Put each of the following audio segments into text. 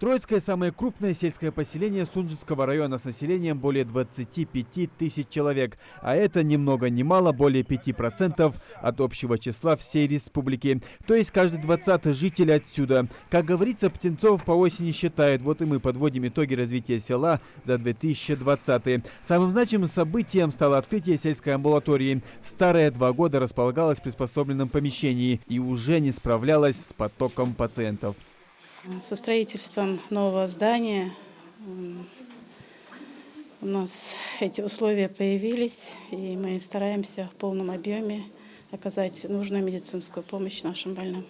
Троицкое – самое крупное сельское поселение Сунжского района с населением более 25 тысяч человек. А это ни много ни мало более 5% от общего числа всей республики. То есть каждый 20-й житель отсюда. Как говорится, Птенцов по осени считает. Вот и мы подводим итоги развития села за 2020. Самым значимым событием стало открытие сельской амбулатории. Старая 2 года располагалась в приспособленном помещении и уже не справлялась с потоком пациентов. Со строительством нового здания у нас эти условия появились, и мы стараемся в полном объеме оказать нужную медицинскую помощь нашим больным.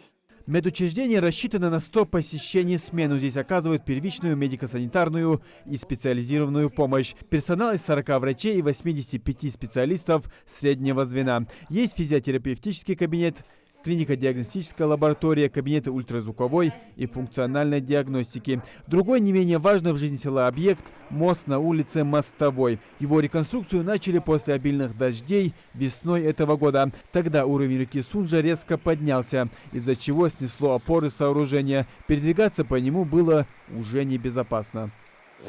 Медучреждение рассчитано на 100 посещений в смену. Здесь оказывают первичную медико-санитарную и специализированную помощь. Персонал из 40 врачей и 85 специалистов среднего звена. Есть физиотерапевтический кабинет, клинико-диагностическая лаборатория, кабинеты ультразвуковой и функциональной диагностики. Другой не менее важный в жизни села объект – мост на улице Мостовой. Его реконструкцию начали после обильных дождей весной этого года. Тогда уровень реки Сунжа резко поднялся, из-за чего снесло опоры сооружения. Передвигаться по нему было уже небезопасно.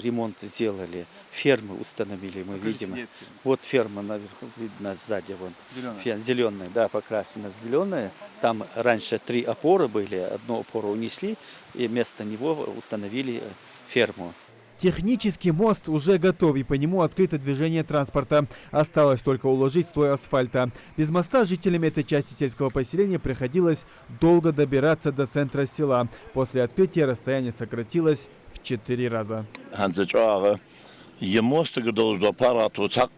Ремонт сделали, фермы установили, мы видим. Вот ферма наверху, видно сзади, вон. Зеленая, да, покрашена зеленая. Там раньше 3 опоры были, одну опору унесли, и вместо него установили ферму. Технический мост уже готов, и по нему открыто движение транспорта. Осталось только уложить слой асфальта. Без моста жителям этой части сельского поселения приходилось долго добираться до центра села. После открытия расстояние сократилось в 4 раза. Мост должен аппарату так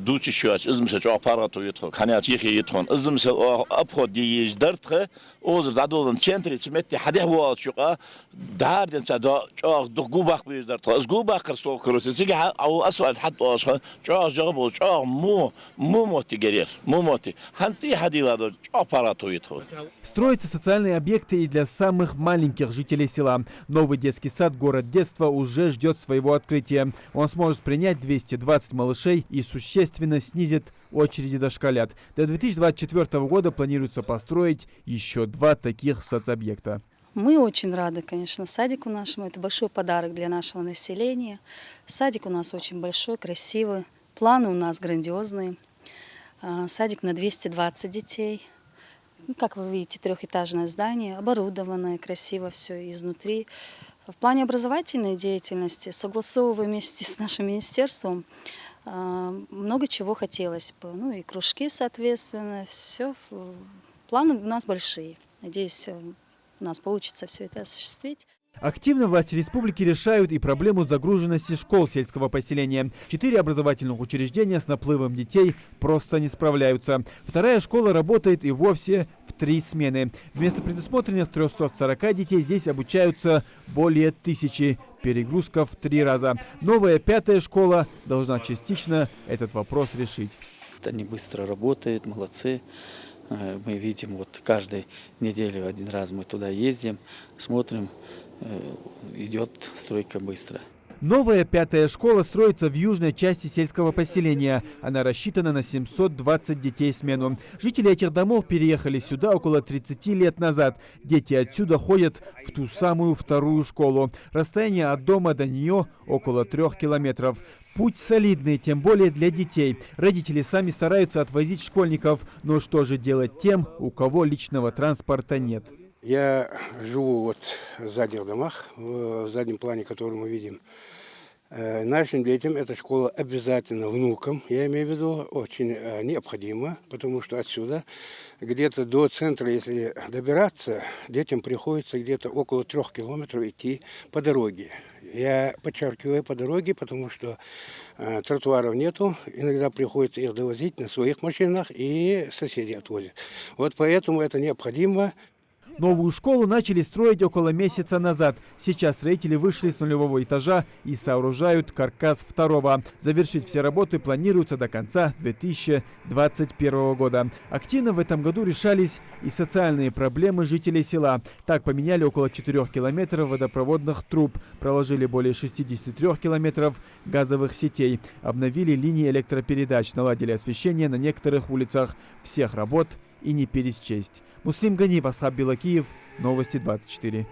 дуть еще, измесить аппарату ветру, конец их етрон, измесить обход ездертх, озер дадолен центре, цемети хадевуал шука, дарден сада, чах дугубах ездертх, сгубах красов кросит, тига ау асфальт хатто ашха, чах жабол, чах моти герер, моти, ханти хадиладо аппарату ветру. Строятся социальные объекты и для самых маленьких жителей села. Новый детский сад «Город детства» уже ждет своего открытия. Он сможет принять 220 малышей и существенно снизит очереди дошколят. До 2024 года планируется построить еще 2 таких соцобъекта. Мы очень рады, конечно, садику нашему. Это большой подарок для нашего населения. Садик у нас очень большой, красивый. Планы у нас грандиозные. Садик на 220 детей. Как вы видите, 3-этажное здание, оборудованное, красиво все изнутри. В плане образовательной деятельности, согласовывая вместе с нашим министерством, много чего хотелось бы. Ну и кружки, соответственно, все. Планы у нас большие. Надеюсь, у нас получится все это осуществить. Активно власти республики решают и проблему загруженности школ сельского поселения. 4 образовательных учреждения с наплывом детей просто не справляются. 2-я школа работает и вовсе в 3 смены. Вместо предусмотренных 340 детей здесь обучаются более 1000. Перегрузка в 3 раза. Новая 5-я школа должна частично этот вопрос решить. Они быстро работают, молодцы. Мы видим, вот каждую неделю 1 раз мы туда ездим, смотрим, идет стройка быстро. Новая 5-я школа строится в южной части сельского поселения. Она рассчитана на 720 детей в смену. Жители этих домов переехали сюда около 30 лет назад. Дети отсюда ходят в ту самую 2-ю школу. Расстояние от дома до нее около 3 километров. Путь солидный, тем более для детей. Родители сами стараются отвозить школьников. Но что же делать тем, у кого личного транспорта нет? Я живу вот в задних домах, в заднем плане, который мы видим. Нашим детям эта школа обязательно, внукам, я имею в виду, очень необходима, потому что отсюда где-то до центра, если добираться, детям приходится где-то около 3 километров идти по дороге. Я подчеркиваю по дороге, потому что тротуаров нету, иногда приходится их довозить на своих машинах, и соседи отвозят. Вот поэтому это необходимо. Новую школу начали строить около месяца назад. Сейчас строители вышли с 0-го этажа и сооружают каркас 2-го. Завершить все работы планируется до конца 2021 года. Активно в этом году решались и социальные проблемы жителей села. Так поменяли около 4 километров водопроводных труб, проложили более 63 километров газовых сетей, обновили линии электропередач, наладили освещение на некоторых улицах. Всех работ и не пересчесть. Муслим Ганиев, Асхаб Билакиев, Новости 24.